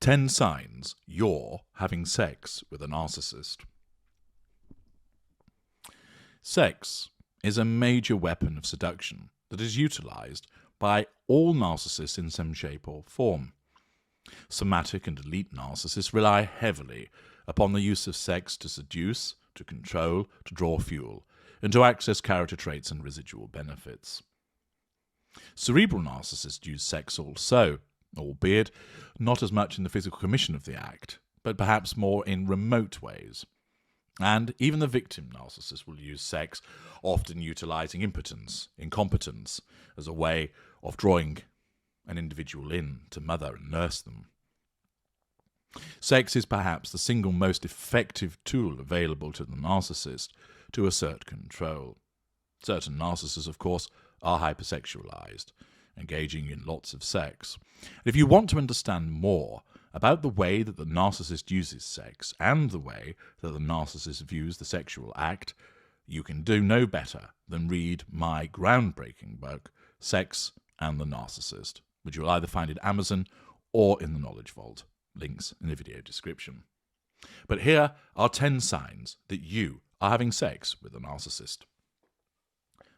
10 signs you're having sex with a narcissist. Sex is a major weapon of seduction that is utilized by all narcissists in some shape or form. Somatic and elite narcissists rely heavily upon the use of sex to seduce, to control, to draw fuel, and to access character traits and residual benefits. Cerebral narcissists use sex also, albeit not as much in the physical commission of the act, but perhaps more in remote ways. And even the victim narcissist will use sex, often utilizing impotence, incompetence, as a way of drawing an individual in to mother and nurse them. Sex is perhaps the single most effective tool available to the narcissist to assert control. Certain narcissists, of course, are hypersexualized, engaging in lots of sex. And if you want to understand more about the way that the narcissist uses sex and the way that the narcissist views the sexual act, you can do no better than read my groundbreaking book, Sex and the Narcissist, which you'll either find at Amazon or in the Knowledge Vault. Links in the video description. But here are 10 signs that you are having sex with a narcissist.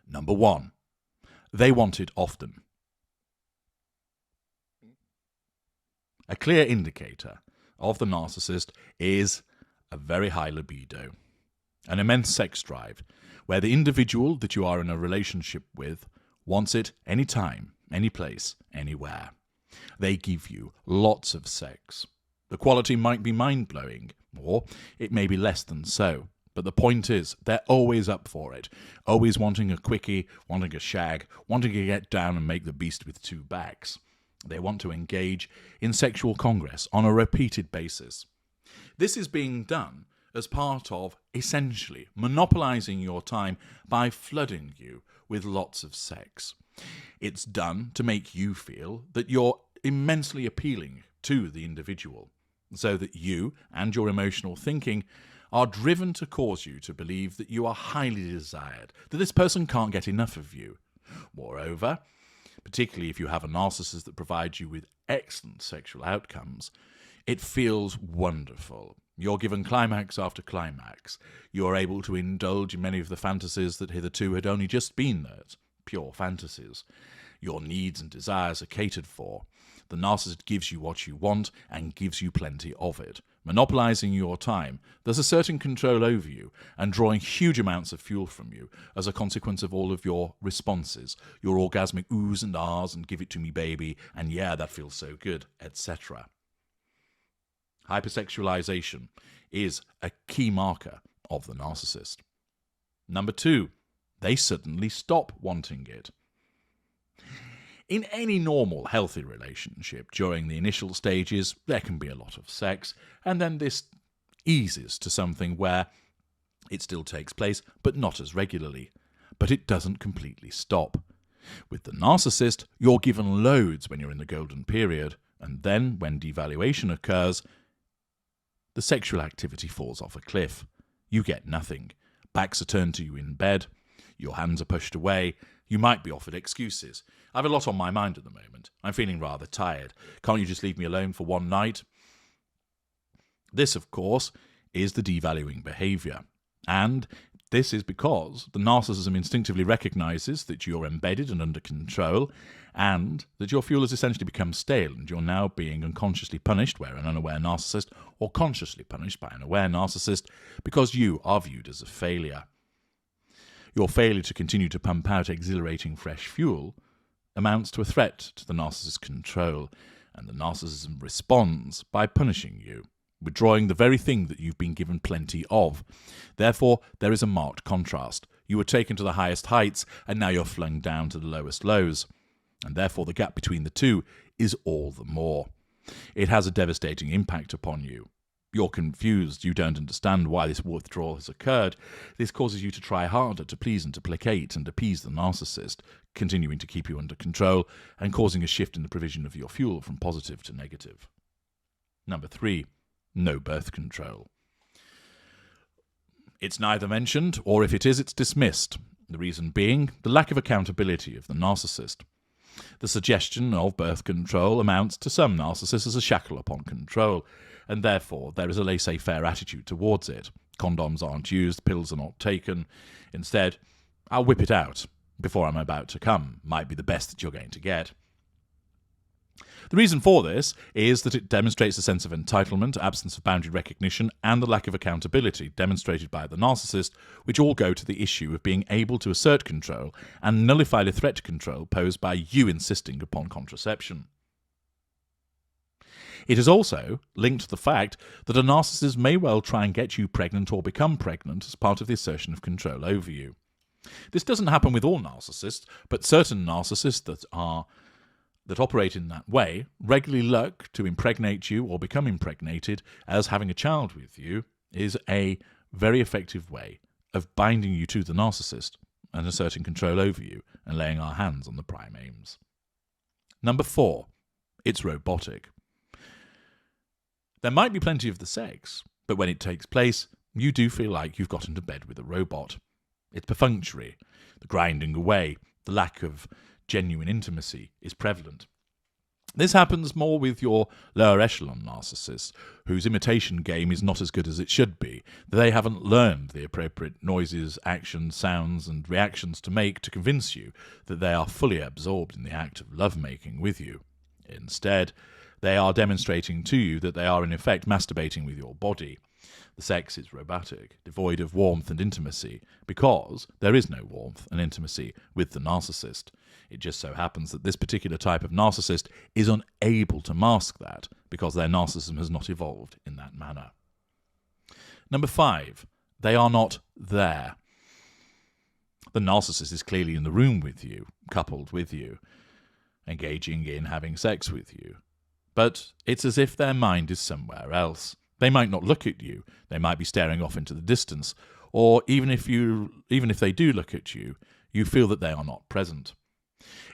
Number 1. They want it often. A clear indicator of the narcissist is a very high libido, an immense sex drive, where the individual that you are in a relationship with wants it anytime, any place, anywhere. They give you lots of sex. The quality might be mind-blowing, or it may be less than so. But the point is, they're always up for it, always wanting a quickie, wanting a shag, wanting to get down and make the beast with two backs. They want to engage in sexual congress on a repeated basis. This is being done as part of, essentially, monopolizing your time by flooding you with lots of sex. It's done to make you feel that you're immensely appealing to the individual, so that you and your emotional thinking are driven to cause you to believe that you are highly desired, that this person can't get enough of you. Moreover, particularly if you have a narcissist that provides you with excellent sexual outcomes, it feels wonderful. You're given climax after climax. You're able to indulge in many of the fantasies that hitherto had only just been those, pure fantasies. Your needs and desires are catered for. The narcissist gives you what you want and gives you plenty of it. Monopolizing your time, there's a certain control over you and drawing huge amounts of fuel from you as a consequence of all of your responses, your orgasmic oohs and ahs and give it to me baby and yeah, that feels so good, etc. Hypersexualization is a key marker of the narcissist. Number 2, they suddenly stop wanting it. In any normal, healthy relationship, during the initial stages, there can be a lot of sex, and then this eases to something where it still takes place, but not as regularly. But it doesn't completely stop. With the narcissist, you're given loads when you're in the golden period, and then, when devaluation occurs, the sexual activity falls off a cliff. You get nothing. Backs are turned to you in bed. Your hands are pushed away. You might be offered excuses. I have a lot on my mind at the moment. I'm feeling rather tired. Can't you just leave me alone for one night? This, of course, is the devaluing behavior. And this is because the narcissism instinctively recognizes that you're embedded and under control, and that your fuel has essentially become stale, and you're now being unconsciously punished, where an unaware narcissist, or consciously punished by an aware narcissist, because you are viewed as a failure. Your failure to continue to pump out exhilarating fresh fuel amounts to a threat to the narcissist's control, and the narcissism responds by punishing you, withdrawing the very thing that you've been given plenty of. Therefore, there is a marked contrast. You were taken to the highest heights, and now you're flung down to the lowest lows, and therefore the gap between the two is all the more. It has a devastating impact upon you. You're confused, you don't understand why this withdrawal has occurred. This causes you to try harder to please and to placate and appease the narcissist, continuing to keep you under control and causing a shift in the provision of your fuel from positive to negative. Number 3, no birth control. It's neither mentioned, or if it is, it's dismissed. The reason being the lack of accountability of the narcissist. The suggestion of birth control amounts to some narcissists as a shackle upon control, and therefore there is a laissez-faire attitude towards it. Condoms aren't used, pills are not taken. Instead, I'll whip it out before I'm about to come, might be the best that you're going to get. The reason for this is that it demonstrates a sense of entitlement, absence of boundary recognition, and the lack of accountability demonstrated by the narcissist, which all go to the issue of being able to assert control and nullify the threat to control posed by you insisting upon contraception. It is also linked to the fact that a narcissist may well try and get you pregnant or become pregnant as part of the assertion of control over you. This doesn't happen with all narcissists, but certain narcissists that operate in that way regularly look to impregnate you or become impregnated, as having a child with you is a very effective way of binding you to the narcissist and asserting control over you and laying our hands on the prime aims. Number 4, it's robotic. There might be plenty of the sex, but when it takes place, you do feel like you've got into bed with a robot. It's perfunctory, the grinding away, the lack of genuine intimacy is prevalent. This happens more with your lower echelon narcissists, whose imitation game is not as good as it should be. They haven't learned the appropriate noises, actions, sounds, and reactions to make to convince you that they are fully absorbed in the act of lovemaking with you. Instead, they are demonstrating to you that they are in effect masturbating with your body. The sex is robotic, devoid of warmth and intimacy, because there is no warmth and intimacy with the narcissist. It just so happens that this particular type of narcissist is unable to mask that because their narcissism has not evolved in that manner. Number 5, they are not there. The narcissist is clearly in the room with you, coupled with you, engaging in having sex with you. But it's as if their mind is somewhere else. They might not look at you, they might be staring off into the distance, or even if they do look at you, you feel that they are not present.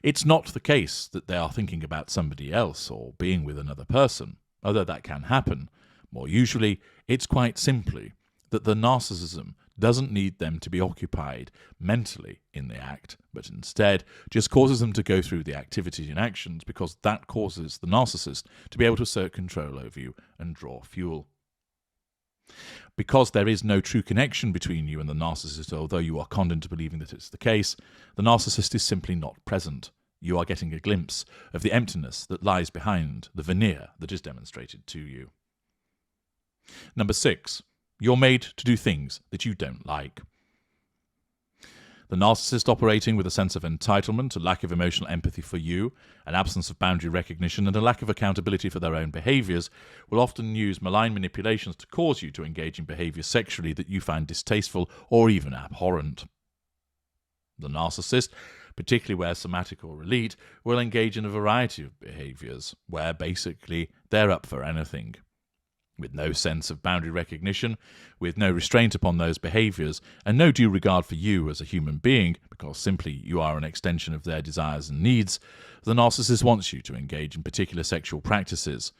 It's not the case that they are thinking about somebody else or being with another person, although that can happen. More usually, it's quite simply that the narcissism doesn't need them to be occupied mentally in the act, but instead just causes them to go through the activities and actions because that causes the narcissist to be able to assert control over you and draw fuel. Because there is no true connection between you and the narcissist, although you are conned into believing that it's the case, the narcissist is simply not present. You are getting a glimpse of the emptiness that lies behind the veneer that is demonstrated to you. Number 6, you're made to do things that you don't like. The narcissist operating with a sense of entitlement, a lack of emotional empathy for you, an absence of boundary recognition, and a lack of accountability for their own behaviours will often use malign manipulations to cause you to engage in behaviours sexually that you find distasteful or even abhorrent. The narcissist, particularly where somatic or elite, will engage in a variety of behaviours where basically they're up for anything. With no sense of boundary recognition, with no restraint upon those behaviours, and no due regard for you as a human being, because simply you are an extension of their desires and needs, the narcissist wants you to engage in particular sexual practices.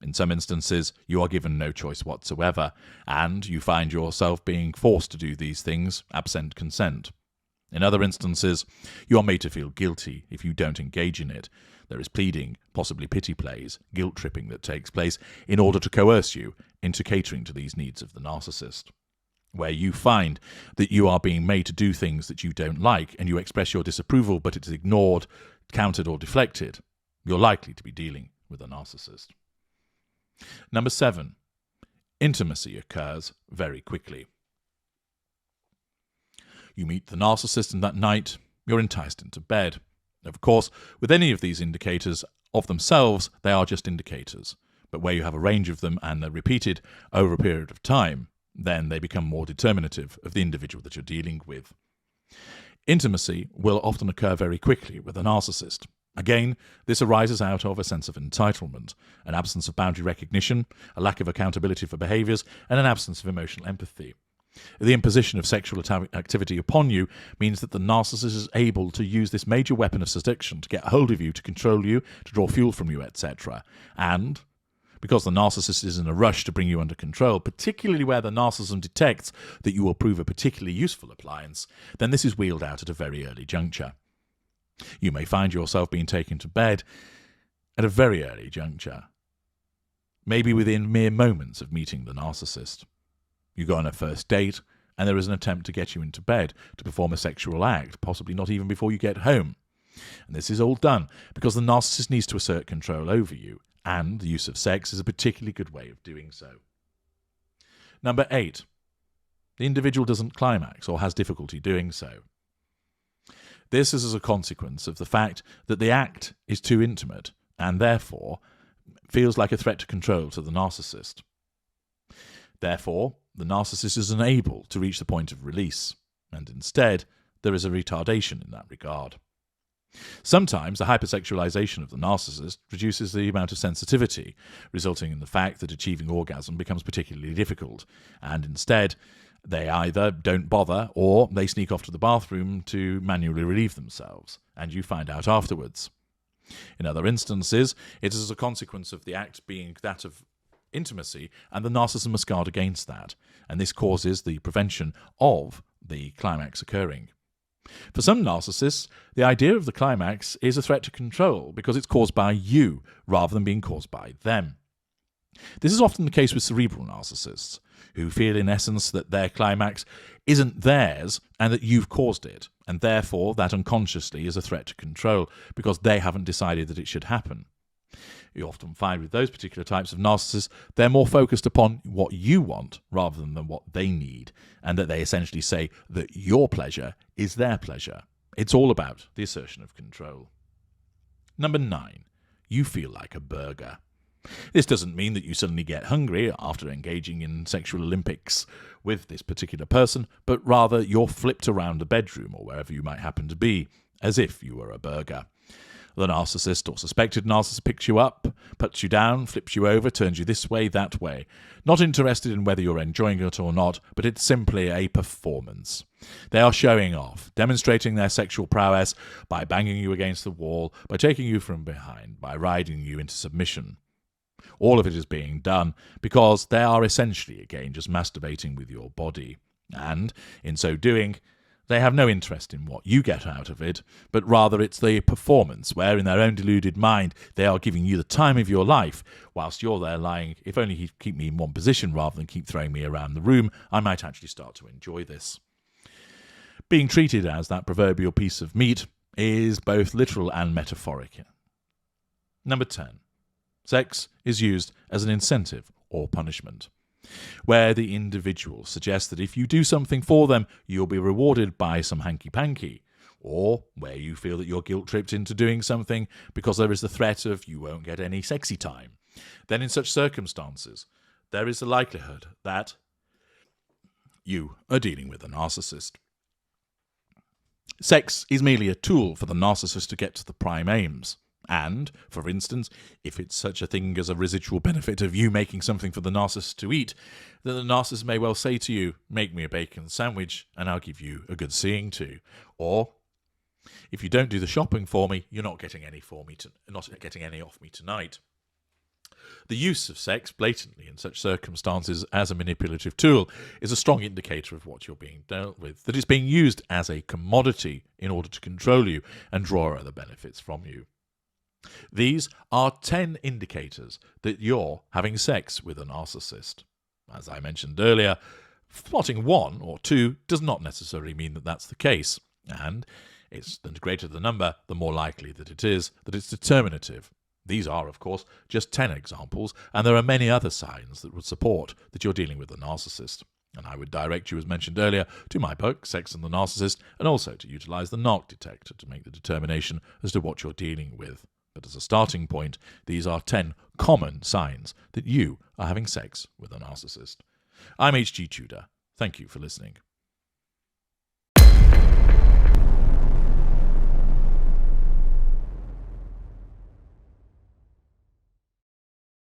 In some instances, you are given no choice whatsoever, and you find yourself being forced to do these things, absent consent. In other instances, you are made to feel guilty if you don't engage in it. There is pleading, possibly pity plays, guilt-tripping that takes place in order to coerce you into catering to these needs of the narcissist. Where you find that you are being made to do things that you don't like and you express your disapproval but it's ignored, countered or deflected, you're likely to be dealing with a narcissist. Number 7, intimacy occurs very quickly. You meet the narcissist and that night you're enticed into bed. Of course, with any of these indicators of themselves, they are just indicators. But where you have a range of them and they're repeated over a period of time, then they become more determinative of the individual that you're dealing with. Intimacy will often occur very quickly with a narcissist. Again, this arises out of a sense of entitlement, an absence of boundary recognition, a lack of accountability for behaviours, and an absence of emotional empathy. The imposition of sexual activity upon you means that the narcissist is able to use this major weapon of seduction to get hold of you, to control you, to draw fuel from you, etc. And because the narcissist is in a rush to bring you under control, particularly where the narcissism detects that you will prove a particularly useful appliance, then this is wheeled out at a very early juncture. You may find yourself being taken to bed at a very early juncture, maybe within mere moments of meeting the narcissist. You go on a first date, and there is an attempt to get you into bed to perform a sexual act, possibly not even before you get home. And this is all done because the narcissist needs to assert control over you, and the use of sex is a particularly good way of doing so. Number 8. The individual doesn't climax or has difficulty doing so. This is as a consequence of the fact that the act is too intimate and therefore feels like a threat to control to the narcissist. Therefore, the narcissist is unable to reach the point of release, and instead there is a retardation in that regard. Sometimes the hypersexualization of the narcissist reduces the amount of sensitivity, resulting in the fact that achieving orgasm becomes particularly difficult, and instead they either don't bother or they sneak off to the bathroom to manually relieve themselves, and you find out afterwards. In other instances, it is as a consequence of the act being that of intimacy, and the narcissist must guard against that, and this causes the prevention of the climax occurring. For some narcissists, the idea of the climax is a threat to control because it's caused by you rather than being caused by them. This is often the case with cerebral narcissists, who feel in essence that their climax isn't theirs and that you've caused it, and therefore that unconsciously is a threat to control because they haven't decided that it should happen. You often find with those particular types of narcissists, they're more focused upon what you want rather than what they need, and that they essentially say that your pleasure is their pleasure. It's all about the assertion of control. Number 9. You feel like a burger. This doesn't mean that you suddenly get hungry after engaging in sexual Olympics with this particular person, but rather you're flipped around the bedroom or wherever you might happen to be, as if you were a burger. The narcissist or suspected narcissist picks you up, puts you down, flips you over, turns you this way, that way. Not interested in whether you're enjoying it or not, but it's simply a performance. They are showing off, demonstrating their sexual prowess by banging you against the wall, by taking you from behind, by riding you into submission. All of it is being done because they are essentially, again, just masturbating with your body. And, in so doing, they have no interest in what you get out of it, but rather it's the performance where, in their own deluded mind, they are giving you the time of your life, whilst you're there lying, if only he'd keep me in one position rather than keep throwing me around the room, I might actually start to enjoy this. Being treated as that proverbial piece of meat is both literal and metaphoric. Number 10. Sex is used as an incentive or punishment, where the individual suggests that if you do something for them, you'll be rewarded by some hanky-panky, or where you feel that you're guilt-tripped into doing something because there is the threat of you won't get any sexy time. Then in such circumstances, there is the likelihood that you are dealing with a narcissist. Sex is merely a tool for the narcissist to get to the prime aims. And, for instance, if it's such a thing as a residual benefit of you making something for the narcissist to eat, then the narcissist may well say to you, make me a bacon sandwich and I'll give you a good seeing to. Or, if you don't do the shopping for me, you're not getting any off me tonight. The use of sex blatantly in such circumstances as a manipulative tool is a strong indicator of what you're being dealt with, that it's being used as a commodity in order to control you and draw other benefits from you. These are 10 indicators that you're having sex with a narcissist. As I mentioned earlier, spotting 1 or 2 does not necessarily mean that that's the case, and it's the greater the number, the more likely that it is that it's determinative. These are, of course, just 10 examples, and there are many other signs that would support that you're dealing with a narcissist. And I would direct you, as mentioned earlier, to my book, Sex and the Narcissist, and also to utilize the narc detector to make the determination as to what you're dealing with. But as a starting point, these are 10 common signs that you are having sex with a narcissist. I'm H.G. Tudor. Thank you for listening.